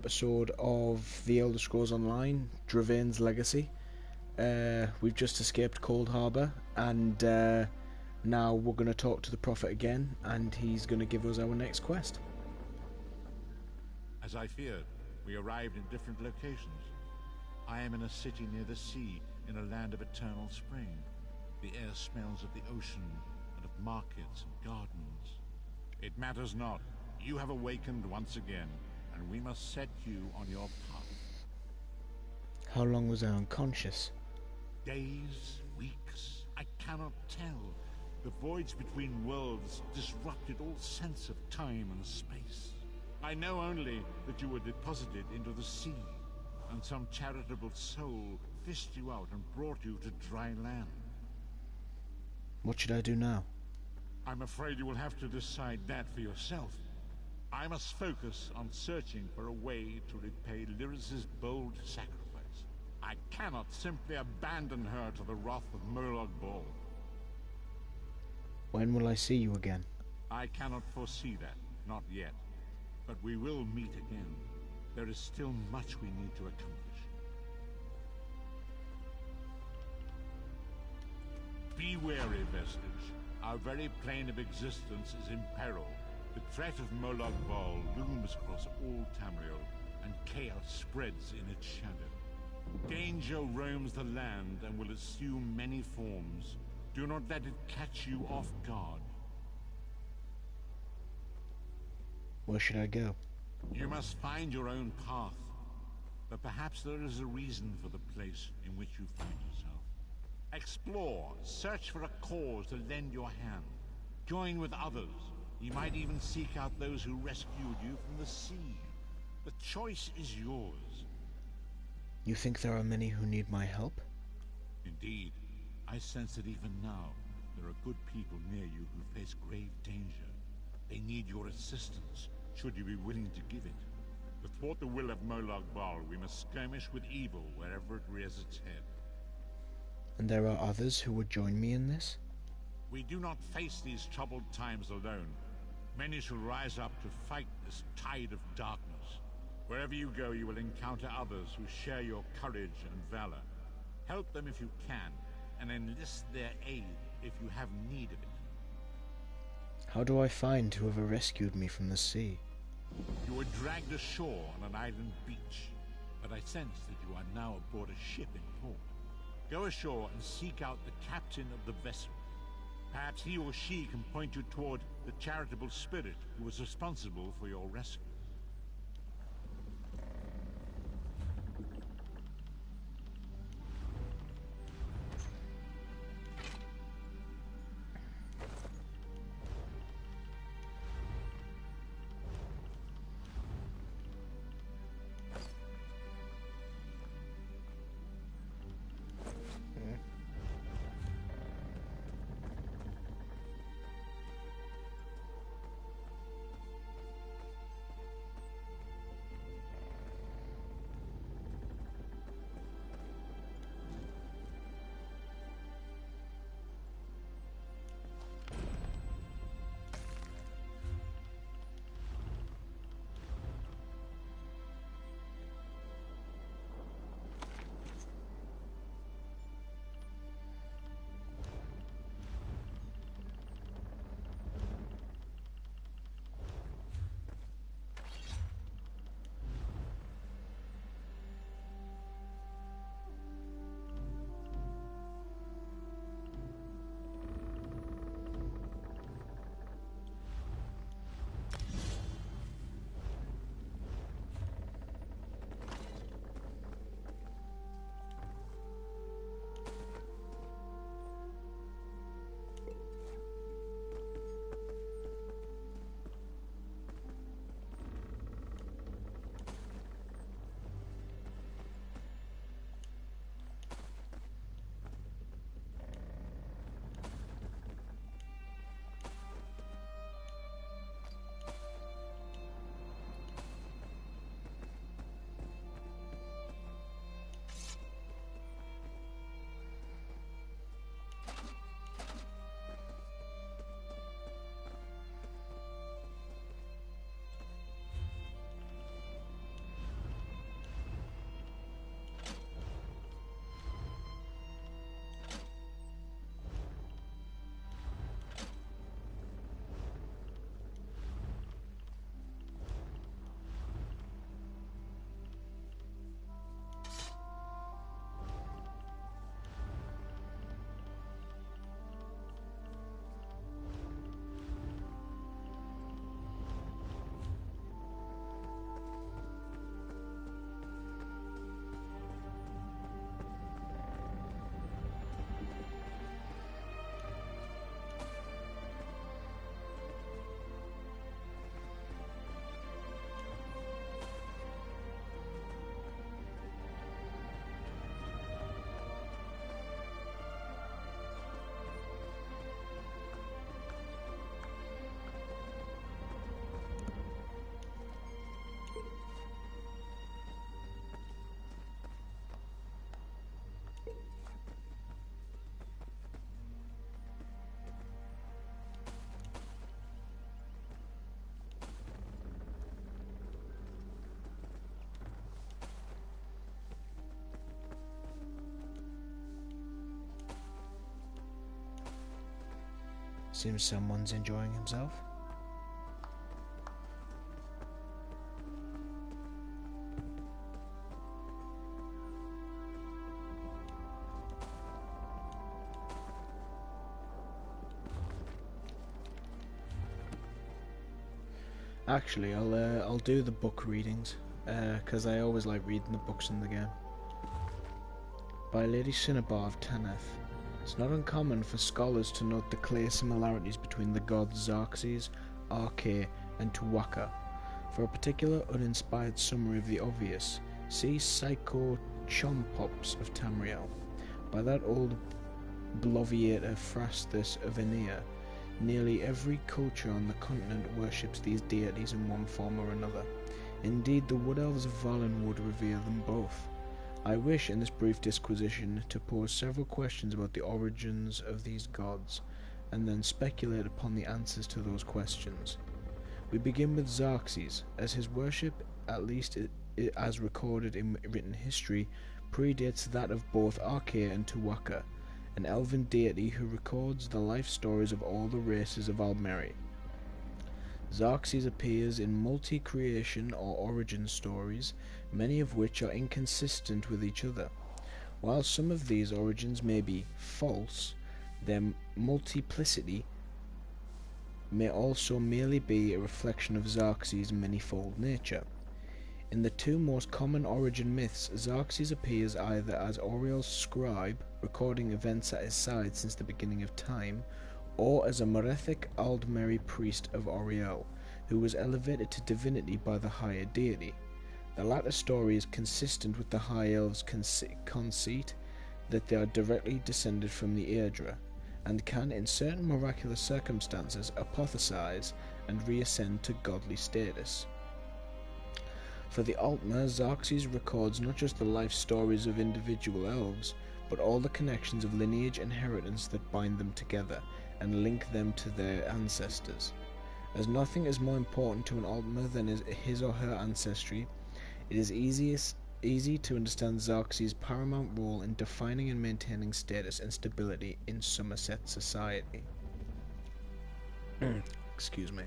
Episode of The Elder Scrolls Online, Draevaen's Legacy. We've just escaped Coldharbour, and now we're going to talk to the Prophet again, and he's going to give us our next quest. As I feared, we arrived in different locations. I am in a city near the sea, in a land of eternal spring. The air smells of the ocean, and of markets and gardens. It matters not. You have awakened once again, and we must set you on your path. How long was I unconscious? Days, weeks, I cannot tell. The voids between worlds disrupted all sense of time and space. I know only that you were deposited into the sea, and some charitable soul fished you out and brought you to dry land. What should I do now? I'm afraid you will have to decide that for yourself. I must focus on searching for a way to repay Lyris's bold sacrifice. I cannot simply abandon her to the wrath of Molag Bal. When will I see you again? I cannot foresee that, not yet. But we will meet again. There is still much we need to accomplish. Be wary, Vestige. Our very plane of existence is in peril. The threat of Molag Bal looms across all Tamriel, and chaos spreads in its shadow. Danger roams the land and will assume many forms. Do not let it catch you off guard. Where should I go? You must find your own path. But perhaps there is a reason for the place in which you find yourself. Explore, search for a cause to lend your hand. Join with others. You might even seek out those who rescued you from the sea. The choice is yours. You think there are many who need my help? Indeed. I sense that even now, there are good people near you who face grave danger. They need your assistance, should you be willing to give it. To thwart the will of Molag Bal, we must skirmish with evil wherever it rears its head. And there are others who would join me in this? We do not face these troubled times alone. Many shall rise up to fight this tide of darkness. Wherever you go, you will encounter others who share your courage and valor. Help them if you can, and enlist their aid if you have need of it. How do I find whoever rescued me from the sea? You were dragged ashore on an island beach, but I sense that you are now aboard a ship in port. Go ashore and seek out the captain of the vessel. Perhaps he or she can point you toward the charitable spirit who was responsible for your rescue. Seems someone's enjoying himself. Actually, I'll do the book readings, because I always like reading the books in the game. By Lady Cinnabar of Taneth. It's not uncommon for scholars to note the clear similarities between the gods Xerxes, Arche, and Tuwaka. For a particular uninspired summary of the obvious, see Psycho-Chompops of Tamriel. By that old bloviator Phrastus of Aeneas, nearly every culture on the continent worships these deities in one form or another. Indeed, the Wood Elves of Valenwood revere them both. I wish, in this brief disquisition, to pose several questions about the origins of these gods, and then speculate upon the answers to those questions. We begin with Xerxes, as his worship, at least as recorded in written history, predates that of both Arche and Tuwaka, an elven deity who records the life stories of all the races of Almeri. Xerxes appears in multi-creation or origin stories, many of which are inconsistent with each other. While some of these origins may be false, their multiplicity may also merely be a reflection of Xerxes' manifold nature. In the two most common origin myths, Xerxes appears either as Auriel's scribe, recording events at his side since the beginning of time, or as a Merethic Aldmeri priest of Auriel, who was elevated to divinity by the higher deity. The latter story is consistent with the High Elves' conceit that they are directly descended from the Aedra, and can, in certain miraculous circumstances, apothesize and reascend to godly status. For the Altmer, Xerxes records not just the life stories of individual elves, but all the connections of lineage and inheritance that bind them together and link them to their ancestors. As nothing is more important to an Altmer than his or her ancestry, it is easy to understand Xerxes' paramount role in defining and maintaining status and stability in Somerset society. Excuse me.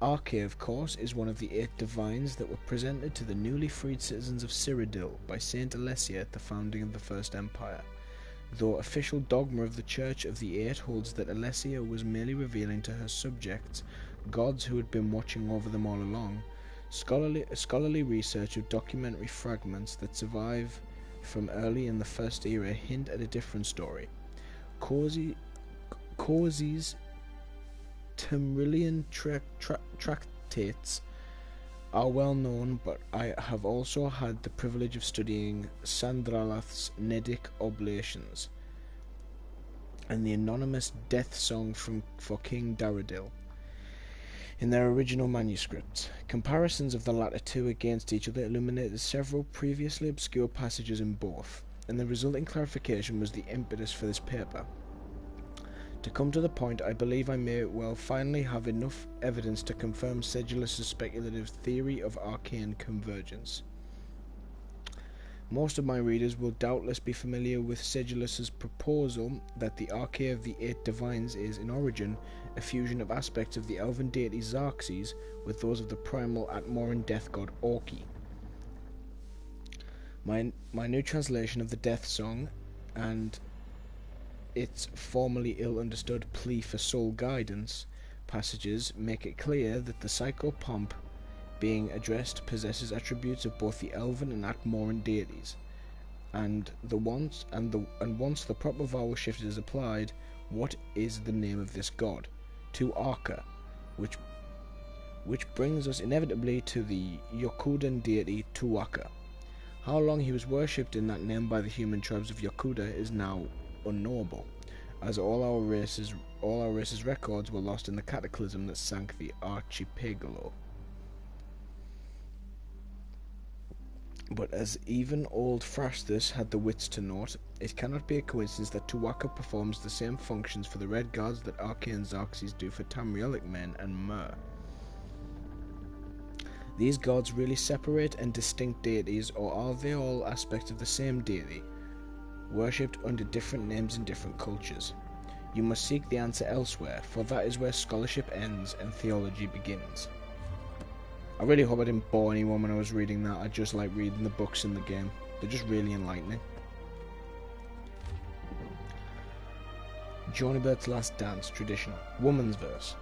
Arche, of course, is one of the 8 divines that were presented to the newly freed citizens of Cyrodiil by Saint Alessia at the founding of the First Empire. Though official dogma of the Church of the Eight holds that Alessia was merely revealing to her subjects gods who had been watching over them all along, scholarly research of documentary fragments that survive from early in the First Era hint at a different story. Corsi's Tamrillian tractates are well known, but I have also had the privilege of studying Sandralath's Nedic Oblations and the anonymous death song for King Daradil in their original manuscripts. Comparisons of the latter two against each other illuminated several previously obscure passages in both, and the resulting clarification was the impetus for this paper. To come to the point, I believe I may well finally have enough evidence to confirm Sedulus's speculative theory of arcane convergence. Most of my readers will doubtless be familiar with Sedulus's proposal that the Arche of the 8 divines is, in origin, a fusion of aspects of the elven deity Xerxes with those of the primal Atmoran death god Orki. My new translation of the Death Song and its formerly ill-understood plea for soul guidance passages make it clear that the psychopomp being addressed possesses attributes of both the elven and Atmoran deities, and once the proper vowel shift is applied, what is the name of this god? Tuwaka, which brings us inevitably to the Yokudan deity Tuwaka. How long he was worshipped in that name by the human tribes of Yokuda is now unknowable, as all our race's records were lost in the cataclysm that sank the archipelago. But as even old Phrastus had the wits to note, it cannot be a coincidence that Tuwaka performs the same functions for the red gods that Arche and Xerxes do for Tamrielic men and Mer. These gods really separate and distinct deities, or are they all aspects of the same deity, worshipped under different names in different cultures? You must seek the answer elsewhere, for that is where scholarship ends and theology begins. I really hope I didn't bore anyone when I was reading that. I just like reading the books in the game. They're just really enlightening. Johnnybert's Last Dance, traditional. Woman's verse.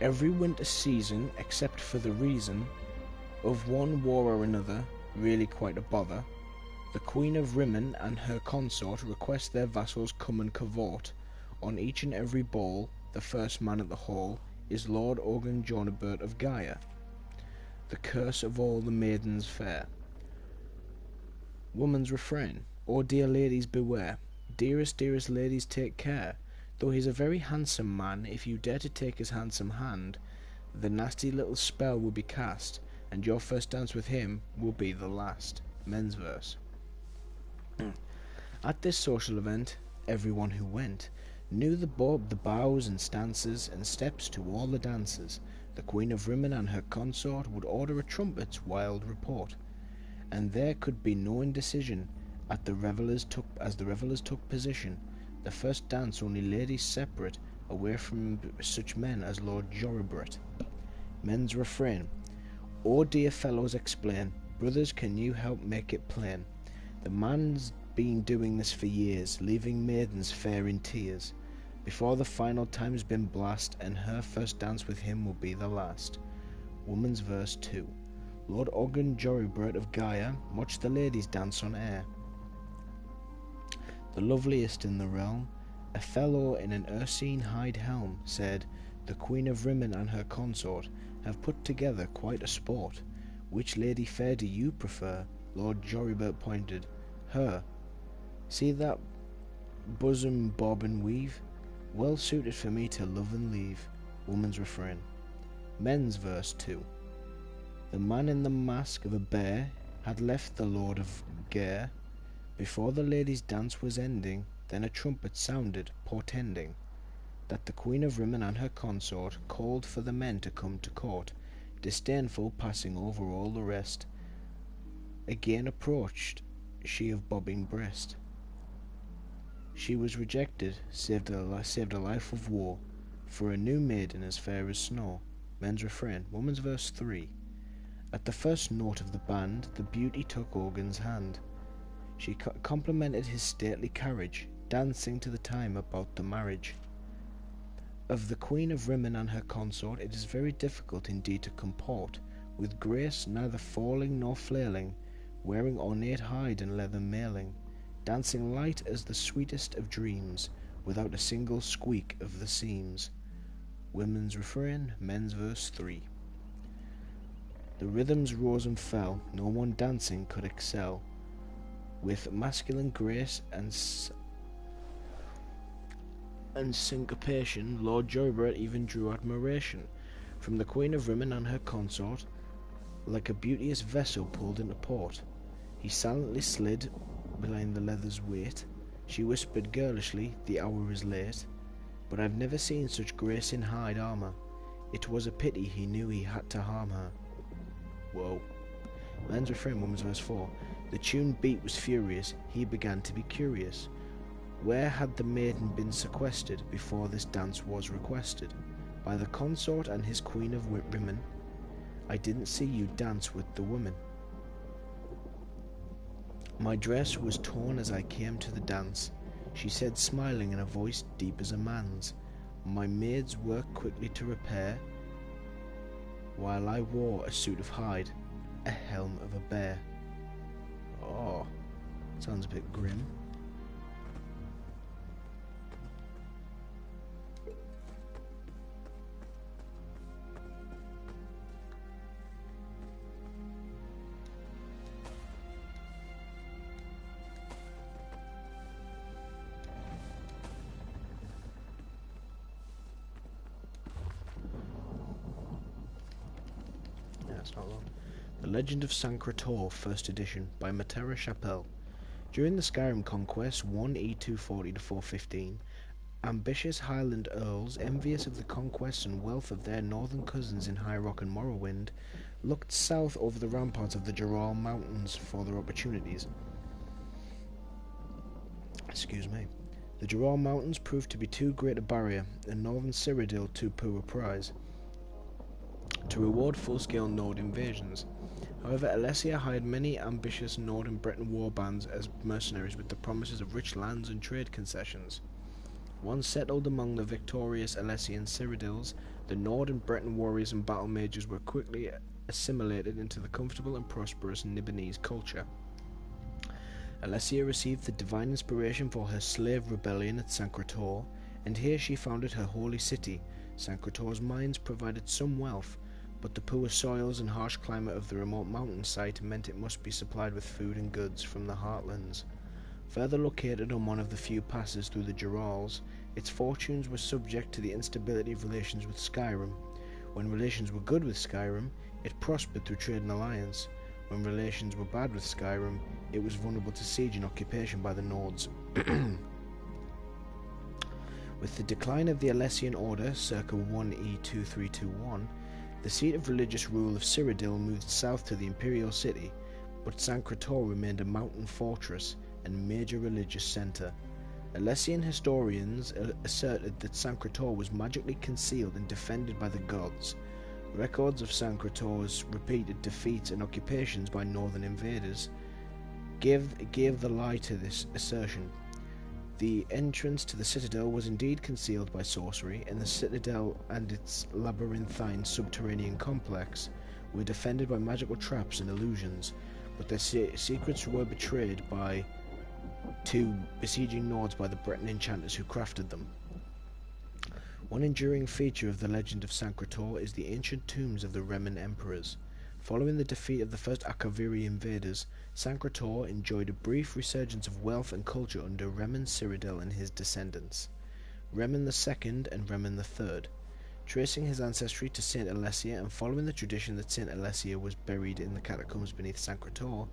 Every winter season, except for the reason of one war or another, really quite a bother, the Queen of Rimmon and her consort request their vassals come and cavort. On each and every ball, the first man at the hall is Lord Ogun Jonibert of Gaia, the curse of all the maidens fair. Woman's refrain. Oh dear ladies, beware. Dearest, dearest ladies, take care. Though he's a very handsome man, if you dare to take his handsome hand, the nasty little spell will be cast, and your first dance with him will be the last. Men's verse. At this social event, everyone who went knew the bows and stances and steps to all the dances. The Queen of Rimmon and her consort would order a trumpet's wild report, and there could be no indecision as the revellers took position. The first dance only ladies separate, away from such men as Lord Joribret. Men's refrain. Oh dear fellows, explain. Brothers, can you help make it plain? The man's been doing this for years, leaving maidens fair in tears. Before the final time's been blast, and her first dance with him will be the last. Woman's verse 2. Lord Ogun Joribert of Gaia watched the ladies dance on air. The loveliest in the realm, a fellow in an Ursine hide helm, said, the Queen of Rimmon and her consort have put together quite a sport. Which lady fair do you prefer? Lord Joribert pointed. Her. See that bosom bob and weave? Well suited for me to love and leave. Woman's refrain. Men's verse 2. The man in the mask of a bear had left the Lord of Gair. Before the ladies' dance was ending, then a trumpet sounded, portending that the Queen of Rimmon and her consort called for the men to come to court, disdainful passing over all the rest. Again approached she of bobbing breast. She was rejected, saved a life of war, for a new maiden as fair as snow. Men's refrain. Woman's verse 3. At the first note of the band, the beauty took Ogun's hand. She complimented his stately carriage, dancing to the time about the marriage. Of the Queen of Rimmon and her consort it is very difficult indeed to comport, with grace neither falling nor flailing, wearing ornate hide and leather mailing, dancing light as the sweetest of dreams, without a single squeak of the seams. Women's refrain. Men's verse 3. The rhythms rose and fell, no one dancing could excel. With masculine grace and syncopation, Lord Joribert even drew admiration from the Queen of Rimmon and her consort, like a beauteous vessel pulled into port. He silently slid behind the leather's weight. She whispered girlishly, the hour is late, but I've never seen such grace in hide armour. It was a pity he knew he had to harm her. Whoa. Men's refrain. Woman's verse 4. The tune beat was furious, he began to be curious. Where had the maiden been sequestered before this dance was requested? By the consort and his Queen of Rimmon. I didn't see you dance with the woman. My dress was torn as I came to the dance, she said, smiling in a voice deep as a man's. My maids worked quickly to repair, while I wore a suit of hide, a helm of a bear. Oh, sounds a bit grim. Not long. The Legend of Sancretor, First Edition, by Matera Chapelle. During the Skyrim conquest 1E240-415, ambitious Highland earls, envious of the conquests and wealth of their northern cousins in High Rock and Morrowind, looked south over the ramparts of the Dural Mountains for their opportunities. Excuse me. The Jura Mountains proved to be too great a barrier, and northern Cyrodiil too poor a prize, to reward full-scale Nord invasions. However, Alesia hired many ambitious Nord and Breton warbands as mercenaries with the promises of rich lands and trade concessions. Once settled among the victorious Alessian Cyrodiils, the Nord and Breton warriors and battle mages were quickly assimilated into the comfortable and prosperous Nibonese culture. Alesia received the divine inspiration for her slave rebellion at Sancretor, and here she founded her holy city. Sancretor's mines provided some wealth, but the poor soils and harsh climate of the remote mountain site meant it must be supplied with food and goods from the heartlands. Further located on one of the few passes through the Durals, its fortunes were subject to the instability of relations with Skyrim. When relations were good with Skyrim, it prospered through trade and alliance. When relations were bad with Skyrim, it was vulnerable to siege and occupation by the Nords. With the decline of the Alessian Order, circa 1E2321, the seat of religious rule of Cyrodiil moved south to the Imperial City, but Sancretor remained a mountain fortress and major religious centre. Alessian historians asserted that Sancretor was magically concealed and defended by the gods. Records of Sancretor's repeated defeats and occupations by northern invaders gave the lie to this assertion. The entrance to the citadel was indeed concealed by sorcery, and the citadel and its labyrinthine subterranean complex were defended by magical traps and illusions, but their secrets were betrayed to besieging Nords by the Breton enchanters who crafted them. One enduring feature of the legend of Sancretor is the ancient tombs of the Remen emperors. Following the defeat of the first Akaviri invaders, Sancretor enjoyed a brief resurgence of wealth and culture under Remen Cyrodiil and his descendants, Remen II and Remen III. Tracing his ancestry to Saint Alesia and following the tradition that Saint Alesia was buried in the catacombs beneath Sancretor,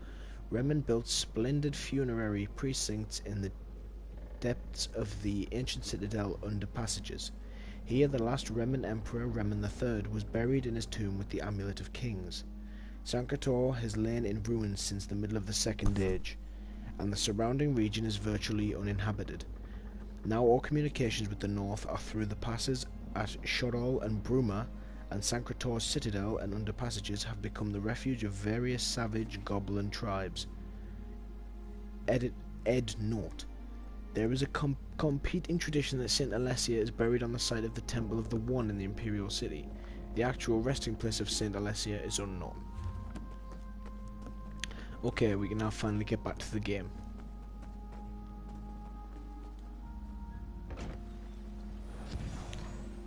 Remen built splendid funerary precincts in the depths of the ancient citadel under passages. Here the last Remen emperor, Remen III, was buried in his tomb with the Amulet of Kings. Sancretor has lain in ruins since the middle of the Second Age, and the surrounding region is virtually uninhabited. Now all communications with the north are through the passes at Shodol and Bruma, and Sancretor's citadel and underpassages have become the refuge of various savage goblin tribes. Ed Note. There is a competing tradition that Saint Alesia is buried on the site of the Temple of the One in the Imperial City. The actual resting place of Saint Alesia is unknown. Okay, we can now finally get back to the game.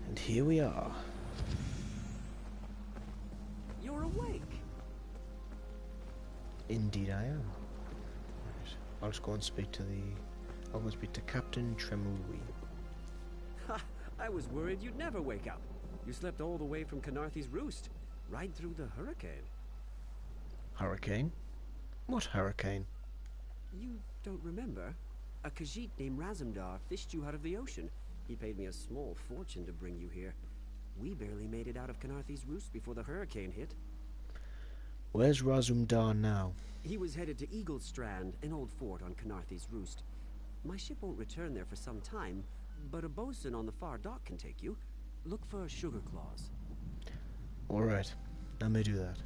And here we are. You're awake. Indeed I am. Right. I'll just go and speak to I'll go speak to Captain Tremouille. Ha! I was worried you'd never wake up. You slept all the way from Canarthy's Roost, right through the hurricane. Hurricane? What hurricane? You don't remember? A Khajiit named Razumdar fished you out of the ocean. He paid me a small fortune to bring you here. We barely made it out of Canarthy's Roost before the hurricane hit. Where's Razumdar now? He was headed to Eaglestrand, an old fort on Canarthy's Roost. My ship won't return there for some time, but a bosun on the far dock can take you. Look for Sugar Claws. Alright, I may do that.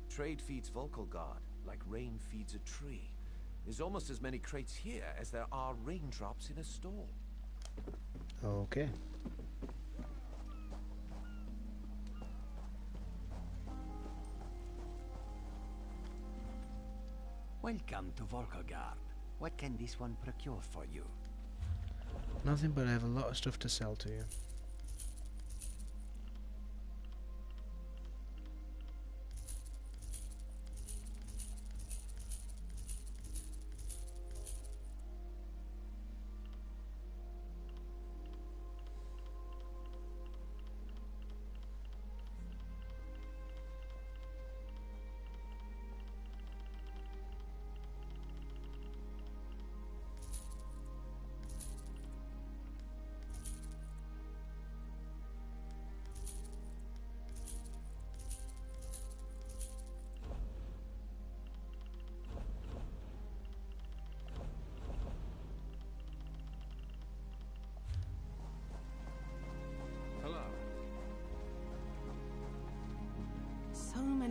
Trade feeds Volkelgard, like rain feeds a tree. There's almost as many crates here as there are raindrops in a storm. Okay. Welcome to Volkelgard. What can this one procure for you? Nothing, but I have a lot of stuff to sell to you.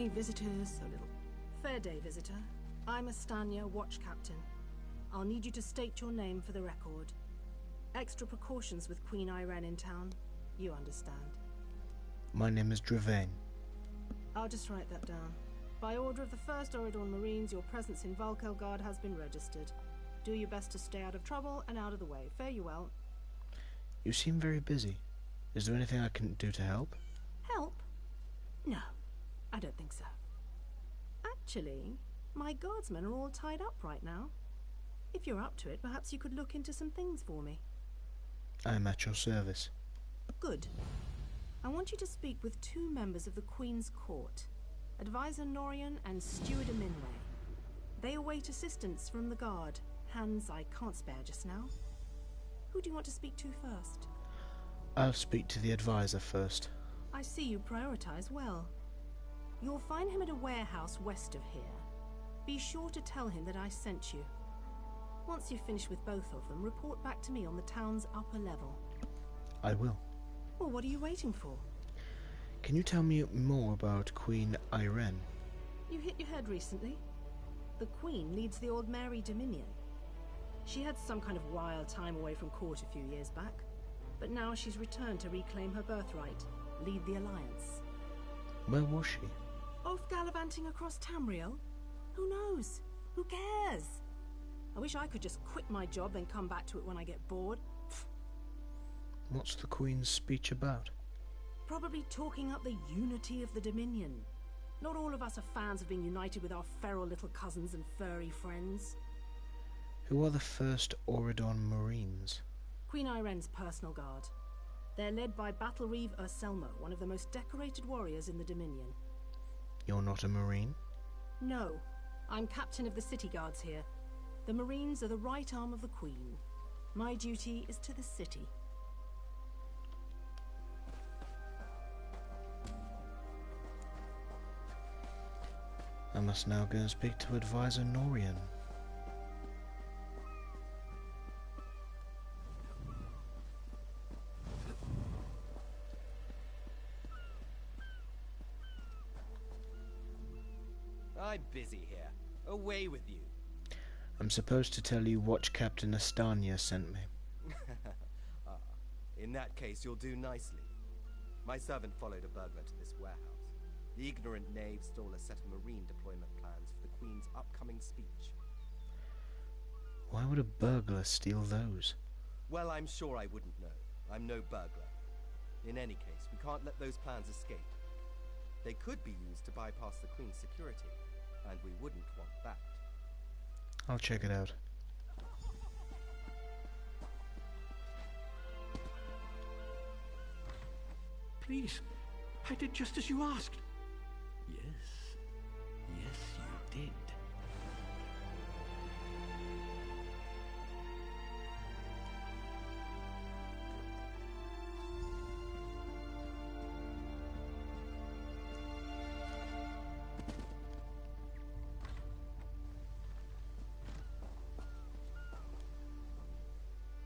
day visitors, so little. Fair day, visitor. I'm Astania, watch captain. I'll need you to state your name for the record. Extra precautions with Queen Irene in town. You understand. My name is Draevaen. I'll just write that down. By order of the 1st Oridon Marines, your presence in Valkelgard has been registered. Do your best to stay out of trouble and out of the way. Fare you well. You seem very busy. Is there anything I can do to help? Help? No, I don't think so. Actually, my guardsmen are all tied up right now. If you're up to it, perhaps you could look into some things for me. I am at your service. Good. I want you to speak with 2 members of the Queen's Court, Advisor Norian and Steward Aminway. They await assistance from the guard, hands I can't spare just now. Who do you want to speak to first? I'll speak to the advisor first. I see you prioritize well. You'll find him at a warehouse west of here. Be sure to tell him that I sent you. Once you've finished with both of them, report back to me on the town's upper level. I will. Well, what are you waiting for? Can you tell me more about Queen Irene? You hit your head recently. The Queen leads the Old Mary Dominion. She had some kind of wild time away from court a few years back, but now she's returned to reclaim her birthright, lead the Alliance. Where was she? Off gallivanting across Tamriel? Who knows? Who cares? I wish I could just quit my job then come back to it when I get bored. What's the Queen's speech about? Probably talking up the unity of the Dominion. Not all of us are fans of being united with our feral little cousins and furry friends. Who are the 1st Oridon Marines? Queen Irene's personal guard. They're led by Battlereeve Urselmo, one of the most decorated warriors in the Dominion. You're not a Marine? No. I'm captain of the city guards here. The Marines are the right arm of the Queen. My duty is to the city. I must now go and speak to Advisor Norian. I'm busy here. Away with you. I'm supposed to tell you Watch Captain Astania sent me. In that case, you'll do nicely. My servant followed a burglar to this warehouse. The ignorant knave stole a set of marine deployment plans for the Queen's upcoming speech. Why would a burglar steal those? Well, I'm sure I wouldn't know. I'm no burglar. In any case, we can't let those plans escape. They could be used to bypass the Queen's security, and we wouldn't want that. I'll check it out. Please, I did just as you asked. Yes, you did.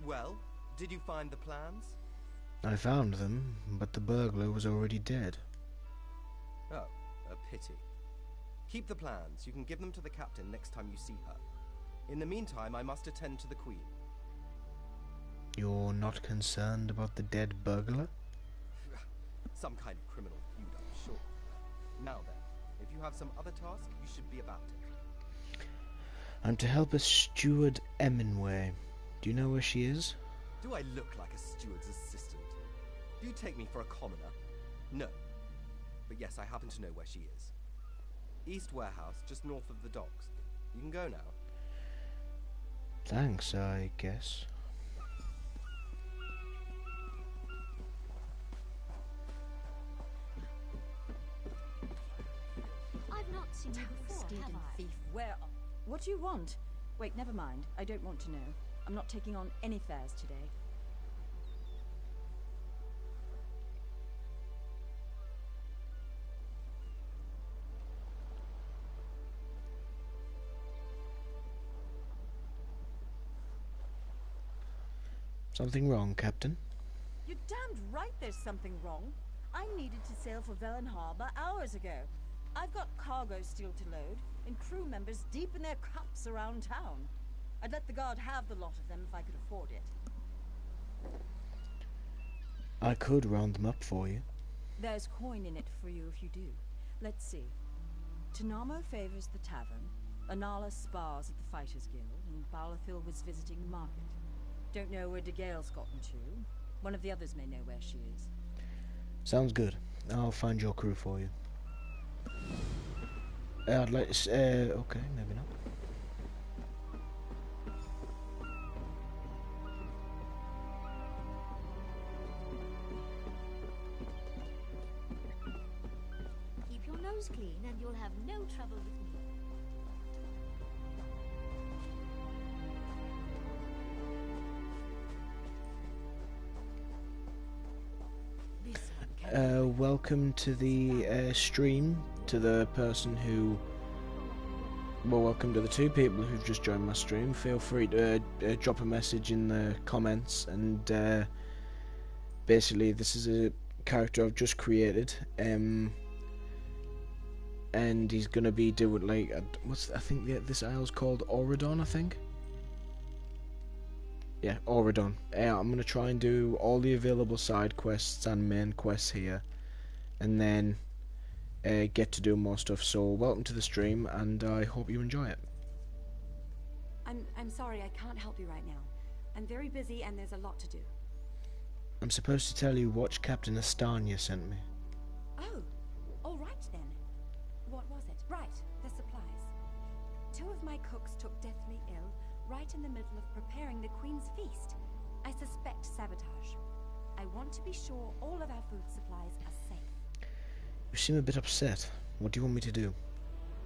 Well, did you find the plans? I found them, but the burglar was already dead. Oh, a pity. Keep the plans. You can give them to the captain next time you see her. In the meantime, I must attend to the Queen. You're not concerned about the dead burglar? Some kind of criminal feud, I'm sure. Now then, if you have some other task, you should be about it. I'm to help a steward Eminway. Do you know where she is? Do I look like a steward's assistant? Do you take me for a commoner? No. But yes, I happen to know where she is. East Warehouse, just north of the docks. You can go now. Thanks, I guess. I've not seen you before, Stinking have I? thief, where... What do you want? Wait, never mind. I don't want to know. I'm not taking on any fares today. Something wrong, Captain? You're damned right there's something wrong. I needed to sail for Velen Harbour hours ago. I've got cargo still to load, and crew members deep in their cups around town. I'd let the guard have the lot of them if I could afford it. I could round them up for you. There's coin in it for you if you do. Let's see. Tanamo favors the tavern, Anala spars at the Fighters Guild, and Balathil was visiting the market. Don't know where DeGale's gotten to. One of the others may know where she is. Sounds good. I'll find your crew for you. I'd like to okay, maybe not. Keep your nose clean and you'll have no trouble with me. Welcome to the stream, to the person who... Well, welcome to the two people who've just joined my stream. Feel free to drop a message in the comments, and basically this is a character I've just created, and he's gonna be doing like, I think this isle's called Auradon, I think. Yeah, Auradon. I'm going to try and do all the available side quests and main quests here, and then get to do more stuff. So welcome to the stream, and I hope you enjoy it. I'm sorry, I can't help you right now. I'm very busy and there's a lot to do. I'm supposed to tell you Watch Captain Astanya sent me. Oh, all right then. What was it? Right, the supplies. 2 of my cooks took deathly ill right in the middle of preparing the Queen's feast. I suspect sabotage. I want to be sure all of our food supplies are safe. You seem a bit upset. What do you want me to do?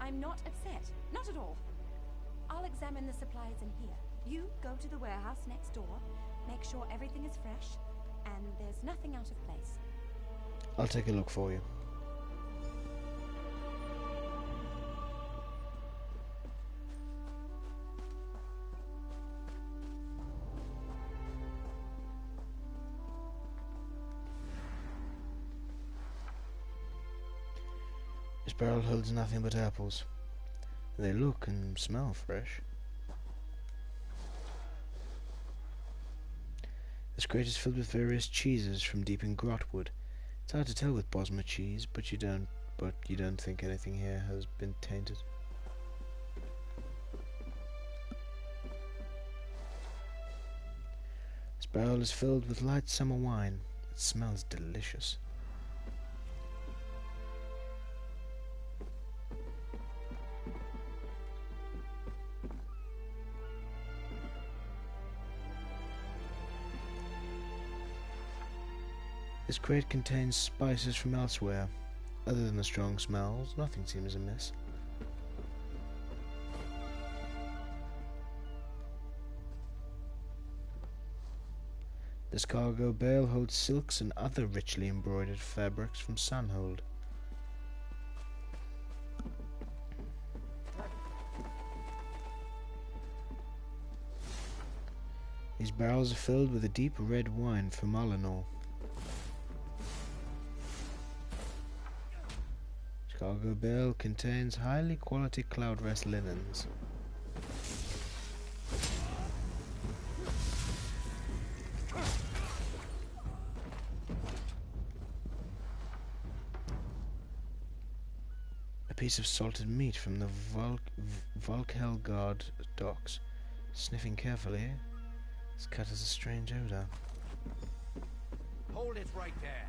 I'm not upset. Not at all. I'll examine the supplies in here. You go to the warehouse next door, make sure everything is fresh, and there's nothing out of place. I'll take a look for you. This barrel holds nothing but apples. They look and smell fresh. This crate is filled with various cheeses from deep in Grotwood. It's hard to tell with Bosma cheese, but you don't think anything here has been tainted. This barrel is filled with light summer wine. It smells delicious. This crate contains spices from elsewhere. Other than the strong smells, nothing seems amiss. This cargo bale holds silks and other richly embroidered fabrics from Sunhold. These barrels are filled with a deep red wine from Molinor. Cargo bale contains highly quality cloudrest linens. A piece of salted meat from the Volkelgard docks. Sniffing carefully, this cut has a strange odor. Hold it right there.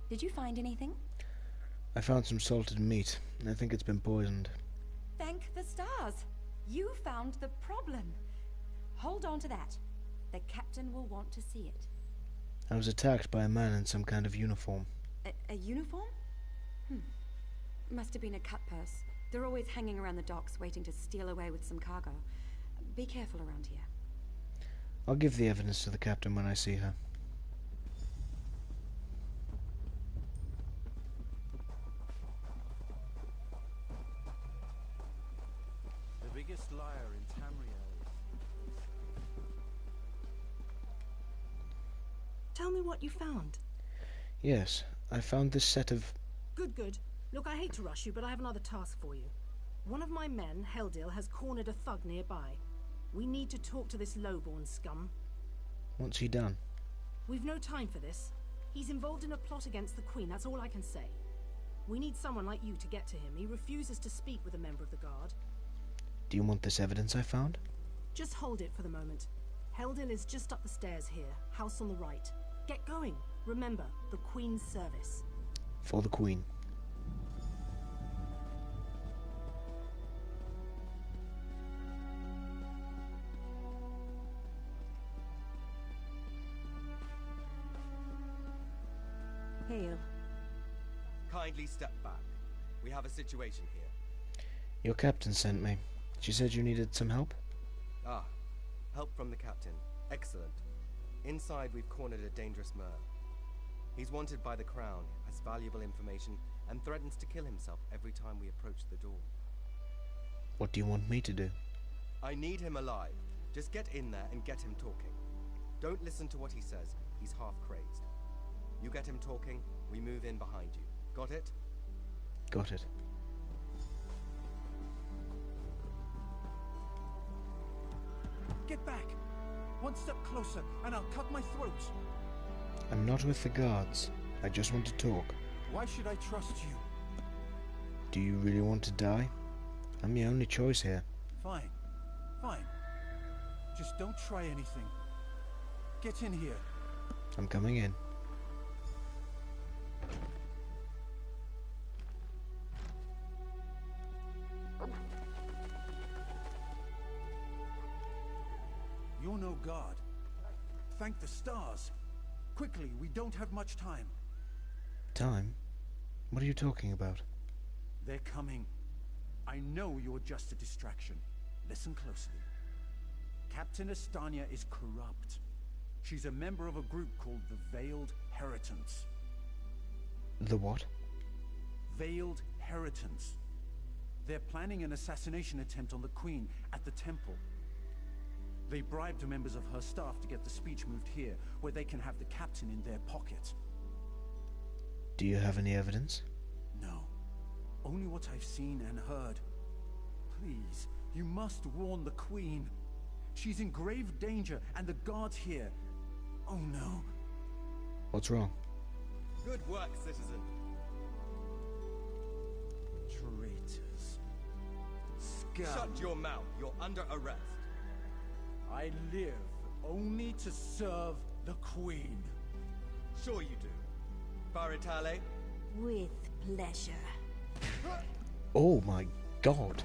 Did you find anything? I found some salted meat. I think it's been poisoned. Thank the stars! You found the problem. Hold on to that. The captain will want to see it. I was attacked by a man in some kind of uniform. A uniform? Must have been a cut purse. They're always hanging around the docks waiting to steal away with some cargo. Be careful around here. I'll give the evidence to the captain when I see her. The biggest liar in Tamriel. Tell me what you found. Yes, I found this set of... Good, good. Look, I hate to rush you, but I have another task for you. One of my men, Heldil, has cornered a thug nearby. We need to talk to this lowborn scum. What's he done? We've no time for this. He's involved in a plot against the Queen, that's all I can say. We need someone like you to get to him. He refuses to speak with a member of the Guard. Do you want this evidence I found? Just hold it for the moment. Heldil is just up the stairs here, house on the right. Get going. Remember, the Queen's service. For the Queen. Hail. Kindly step back. We have a situation here. Your captain sent me. She said you needed some help? Ah, help from the captain. Excellent. Inside we've cornered a dangerous mer. He's wanted by the Crown, has valuable information, and threatens to kill himself every time we approach the door. What do you want me to do? I need him alive. Just get in there and get him talking. Don't listen to what he says. He's half crazed. You get him talking, we move in behind you. Got it? Got it. Get back! One step closer, and I'll cut my throat! I'm not with the guards. I just want to talk. Why should I trust you? Do you really want to die? I'm the only choice here. Fine. Fine. Just don't try anything. Get in here. I'm coming in. You're no god. Thank the stars. Quickly, we don't have much time. Time? What are you talking about? They're coming. I know you're just a distraction. Listen closely. Captain Estania is corrupt. She's a member of a group called the Veiled Heritants. The what? Veiled Heritants. They're planning an assassination attempt on the Queen at the temple. They bribed members of her staff to get the speech moved here, where they can have the captain in their pocket. Do you have any evidence? No. Only what I've seen and heard. Please, you must warn the Queen. She's in grave danger, and the guards here. Oh no. What's wrong? Good work, citizen. Traitors. Scum. Shut your mouth. You're under arrest. I live only to serve the Queen. Sure you do. Baritale? With pleasure. Oh my god.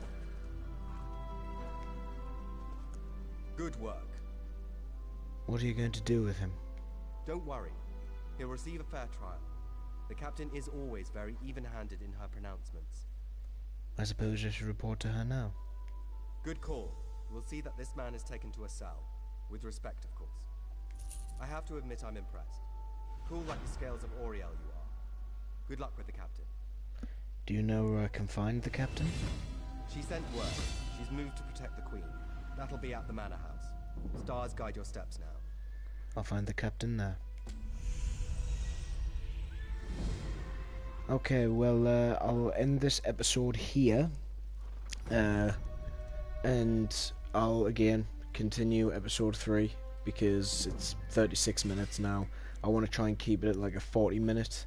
Good work. What are you going to do with him? Don't worry. He'll receive a fair trial. The captain is always very even-handed in her pronouncements. I suppose I should report to her now. Good call. We'll see that this man is taken to a cell. With respect, of course. I have to admit I'm impressed. Cool like the scales of Auriel you are. Good luck with the captain. Do you know where I can find the captain? She sent word. She's moved to protect the Queen. That'll be at the manor house. Stars guide your steps now. I'll find the captain there. Okay, well, I'll end this episode here. And I'll, again, continue episode 3, because it's 36 minutes now. I want to try and keep it at like a 40-minute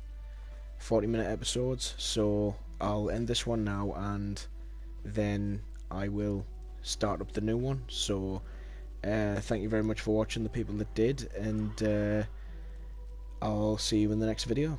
episodes, so I'll end this one now, and then I will start up the new one. So, thank you very much for watching, the people that did, and I'll see you in the next video.